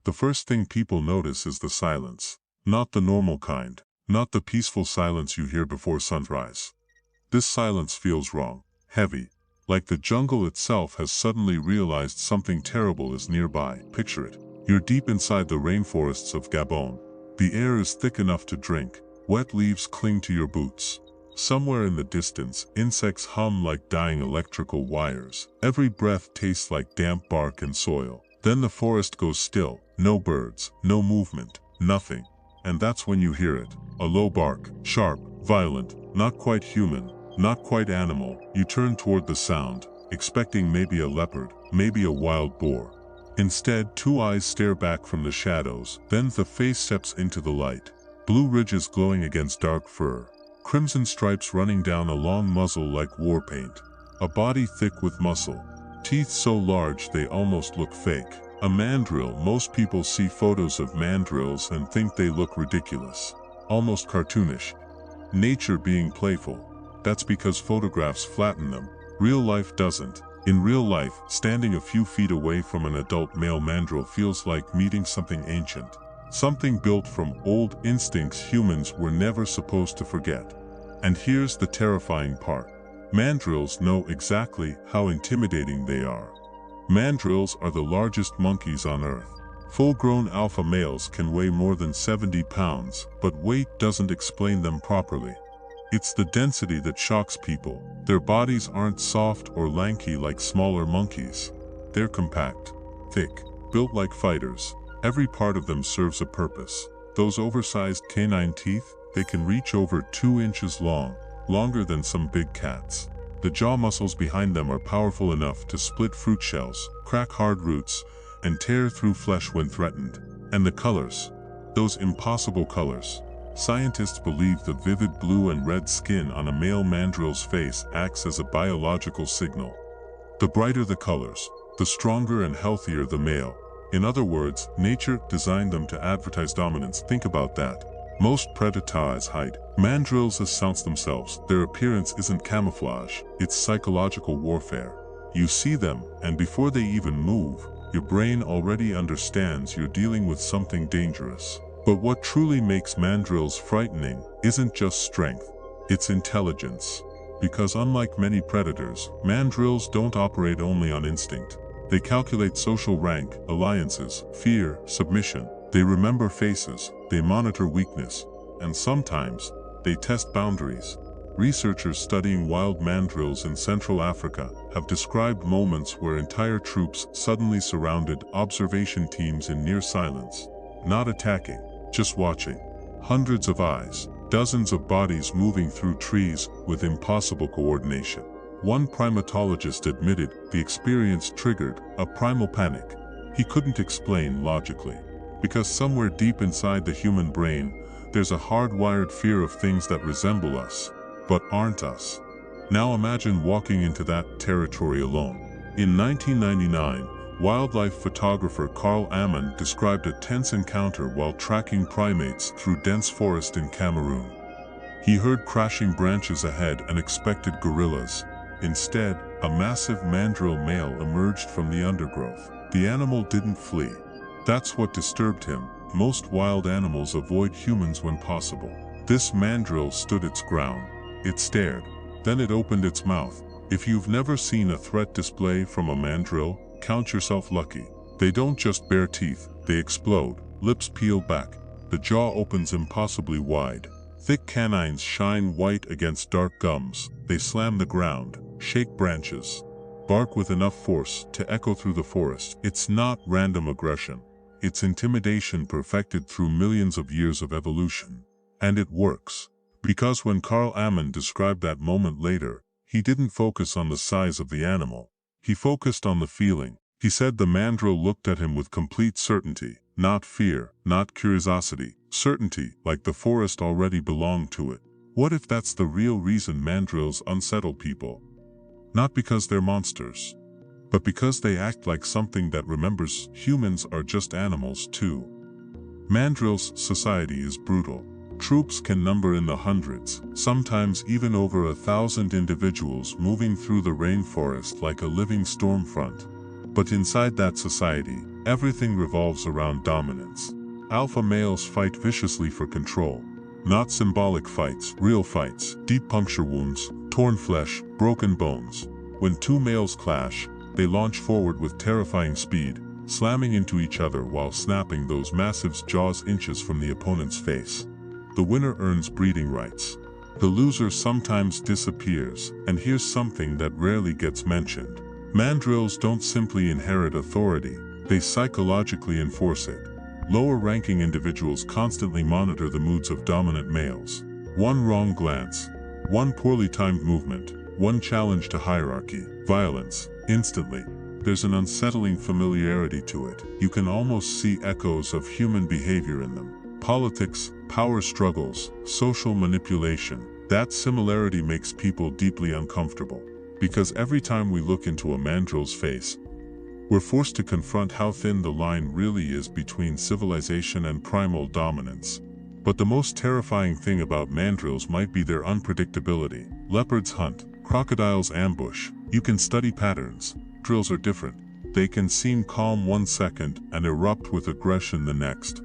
the first thing people notice is the silence. Not the normal kind, not the peaceful silence you hear before sunrise. This silence feels wrong, heavy, like the jungle itself has suddenly realized something terrible is nearby. Picture it. You're deep inside the rainforests of Gabon. The air is thick enough to drink. Wet leaves cling to your boots. Somewhere in the distance, insects hum like dying electrical wires. Every breath tastes like damp bark and soil. Then the forest goes still. No birds, no movement, nothing. And that's when you hear it. A low bark, sharp, violent, not quite human, not quite animal. You turn toward the sound, expecting maybe a leopard, maybe a wild boar. Instead, two eyes stare back from the shadows. Then the face steps into the light. Blue ridges glowing against dark fur. Crimson stripes running down a long muzzle like war paint. A body thick with muscle. Teeth so large they almost look fake. A mandrill. Most people see photos of mandrills and think they look ridiculous. Almost cartoonish. Nature being playful. That's because photographs flatten them. Real life doesn't. In real life, standing a few feet away from an adult male mandrill feels like meeting something ancient. Something built from old instincts humans were never supposed to forget. And here's the terrifying part. Mandrills know exactly how intimidating they are. Mandrills are the largest monkeys on Earth. Full-grown alpha males can weigh more than 70 pounds, but weight doesn't explain them properly. It's the density that shocks people. Their bodies aren't soft or lanky like smaller monkeys. They're compact, thick, built like fighters. Every part of them serves a purpose. Those oversized canine teeth, they can reach over 2 inches long, longer than some big cats. The jaw muscles behind them are powerful enough to split fruit shells, crack hard roots, and tear through flesh when threatened. And the colors, those impossible colors. Scientists believe the vivid blue and red skin on a male mandrill's face acts as a biological signal. The brighter the colors, the stronger and healthier the male. In other words, nature designed them to advertise dominance. Think about that. Most predators hide. Mandrills assault themselves. Their appearance isn't camouflage, it's psychological warfare. You see them, and before they even move, your brain already understands you're dealing with something dangerous. But what truly makes mandrills frightening isn't just strength, it's intelligence. Because unlike many predators, mandrills don't operate only on instinct. They calculate social rank, alliances, fear, submission. They remember faces, they monitor weakness, and sometimes, they test boundaries. Researchers studying wild mandrills in Central Africa have described moments where entire troops suddenly surrounded observation teams in near silence. Not attacking, just watching. Hundreds of eyes, dozens of bodies moving through trees with impossible coordination. One primatologist admitted the experience triggered a primal panic. He couldn't explain logically. Because somewhere deep inside the human brain, there's a hardwired fear of things that resemble us, but aren't us. Now imagine walking into that territory alone. In 1999, wildlife photographer Carl Ammon described a tense encounter while tracking primates through dense forest in Cameroon. He heard crashing branches ahead and expected gorillas. Instead, a massive mandrill male emerged from the undergrowth. The animal didn't flee. That's what disturbed him. Most wild animals avoid humans when possible. This mandrill stood its ground. It stared. Then it opened its mouth. If you've never seen a threat display from a mandrill, count yourself lucky. They don't just bare teeth, they explode. Lips peel back. The jaw opens impossibly wide. Thick canines shine white against dark gums. They slam the ground, shake branches, bark with enough force to echo through the forest. It's not random aggression. It's intimidation perfected through millions of years of evolution. And it works. Because when Carl Ammon described that moment later, he didn't focus on the size of the animal. He focused on the feeling. He said the mandrill looked at him with complete certainty. Not fear, not curiosity. Certainty, like the forest already belonged to it. What if that's the real reason mandrills unsettle people? Not because they're monsters, but because they act like something that remembers humans are just animals too. Mandrills' society is brutal. Troops can number in the hundreds, sometimes even over 1,000 individuals moving through the rainforest like a living storm front. But inside that society, Everything revolves around dominance. Alpha males fight viciously for control. Not symbolic fights, real fights, deep puncture wounds, torn flesh, broken bones. When two males clash, they launch forward with terrifying speed, slamming into each other while snapping those massive jaws inches from the opponent's face. The winner earns breeding rights. The loser sometimes disappears, and here's something that rarely gets mentioned. Mandrills don't simply inherit authority, they psychologically enforce it. Lower-ranking individuals constantly monitor the moods of dominant males. One wrong glance, one poorly timed movement, one challenge to hierarchy, violence, instantly. There's an unsettling familiarity to it. You can almost see echoes of human behavior in them. Politics, power struggles, social manipulation. That similarity makes people deeply uncomfortable. Because every time we look into a mandrill's face, we're forced to confront how thin the line really is between civilization and primal dominance. But the most terrifying thing about mandrills might be their unpredictability. Leopards hunt, crocodiles ambush. You can study patterns. Drills are different. They can seem calm one second and erupt with aggression the next.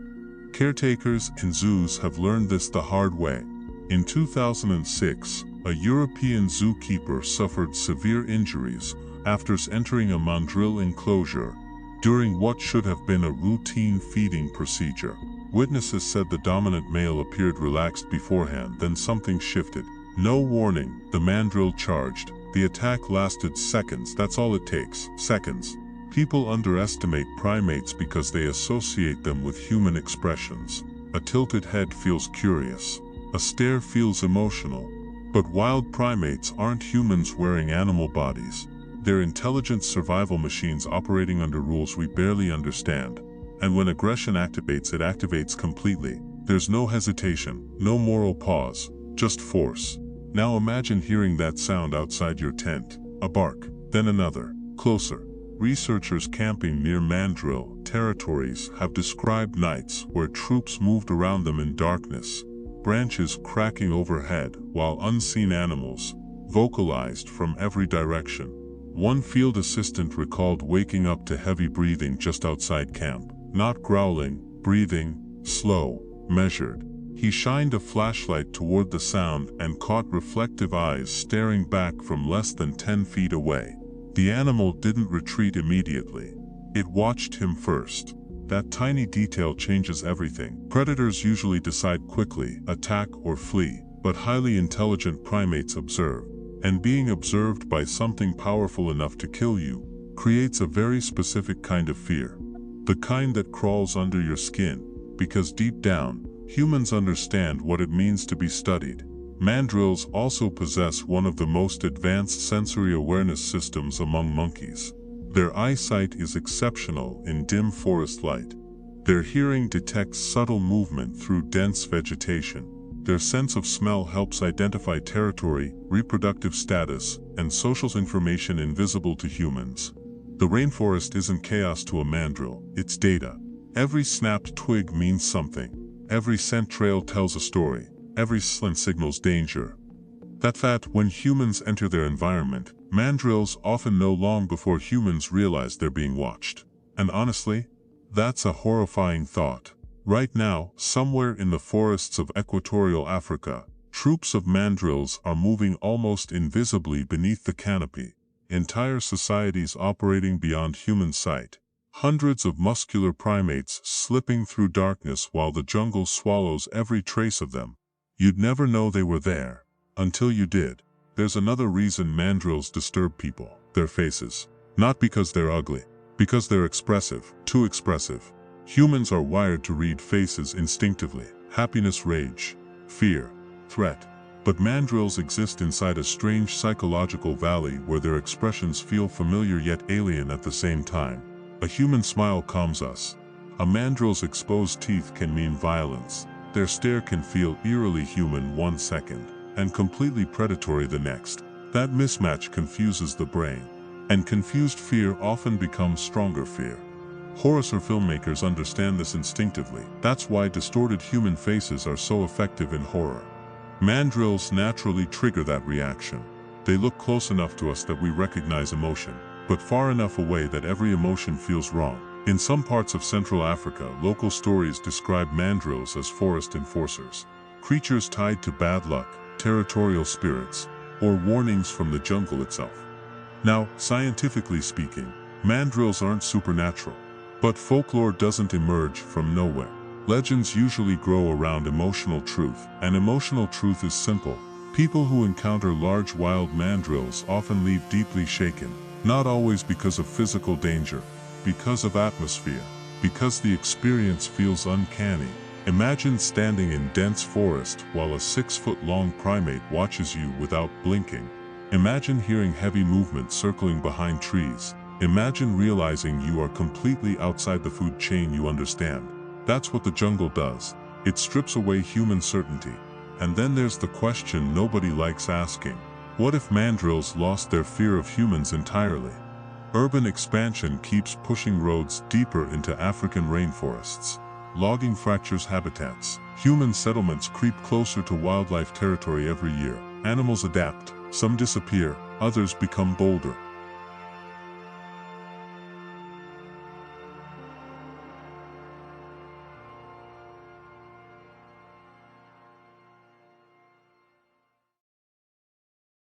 Caretakers in zoos have learned this the hard way. In 2006, a European zookeeper suffered severe injuries after entering a mandrill enclosure during what should have been a routine feeding procedure. Witnesses said the dominant male appeared relaxed beforehand, then something shifted. No warning, the mandrill charged. The attack lasted seconds. That's all it takes, seconds. People underestimate primates because they associate them with human expressions. A tilted head feels curious. A stare feels emotional. But wild primates aren't humans wearing animal bodies. They're intelligent survival machines operating under rules we barely understand. And when aggression activates, it activates completely. There's no hesitation, no moral pause, just force. Now imagine hearing that sound outside your tent. A bark, then another, closer. Researchers camping near mandrill territories have described nights where troops moved around them in darkness, branches cracking overhead while unseen animals vocalized from every direction. One field assistant recalled waking up to heavy breathing just outside camp. Not growling, breathing, slow, measured. He shined a flashlight toward the sound and caught reflective eyes staring back from less than 10 feet away. The animal didn't retreat immediately. It watched him first. That tiny detail changes everything. Predators usually decide quickly, attack or flee, but highly intelligent primates observe. And being observed by something powerful enough to kill you creates a very specific kind of fear. The kind that crawls under your skin, because deep down, humans understand what it means to be studied. Mandrills also possess one of the most advanced sensory awareness systems among monkeys. Their eyesight is exceptional in dim forest light. Their hearing detects subtle movement through dense vegetation. Their sense of smell helps identify territory, reproductive status, and social information invisible to humans. The rainforest isn't chaos to a mandrill, it's data. Every snapped twig means something. Every scent trail tells a story. Every scent signals danger. That when humans enter their environment, mandrills often know long before humans realize they're being watched. And honestly, that's a horrifying thought. Right now, somewhere in the forests of equatorial Africa, troops of mandrills are moving almost invisibly beneath the canopy. Entire societies operating beyond human sight. Hundreds of muscular primates slipping through darkness while the jungle swallows every trace of them. You'd never know they were there, until you did. There's another reason mandrills disturb people. Their faces. Not because they're ugly. Because they're expressive. Too expressive. Humans are wired to read faces instinctively. Happiness, rage, fear, threat. But mandrills exist inside a strange psychological valley where their expressions feel familiar yet alien at the same time. A human smile calms us. A mandrill's exposed teeth can mean violence. Their stare can feel eerily human one second, and completely predatory the next. That mismatch confuses the brain. And confused fear often becomes stronger fear. Horror filmmakers understand this instinctively. That's why distorted human faces are so effective in horror. Mandrills naturally trigger that reaction. They look close enough to us that we recognize emotion, but far enough away that every emotion feels wrong. In some parts of Central Africa, local stories describe mandrills as forest enforcers, creatures tied to bad luck, territorial spirits, or warnings from the jungle itself. Now, scientifically speaking, mandrills aren't supernatural, but folklore doesn't emerge from nowhere. Legends usually grow around emotional truth, and emotional truth is simple. People who encounter large wild mandrills often leave deeply shaken, not always because of physical danger, because of atmosphere, because the experience feels uncanny. Imagine standing in dense forest while a 6-foot-long primate watches you without blinking. Imagine hearing heavy movement circling behind trees. Imagine realizing you are completely outside the food chain you understand. That's what the jungle does. It strips away human certainty. And then there's the question nobody likes asking. What if mandrills lost their fear of humans entirely? Urban expansion keeps pushing roads deeper into African rainforests. Logging fractures habitats. Human settlements creep closer to wildlife territory every year. Animals adapt. Some disappear, others become bolder.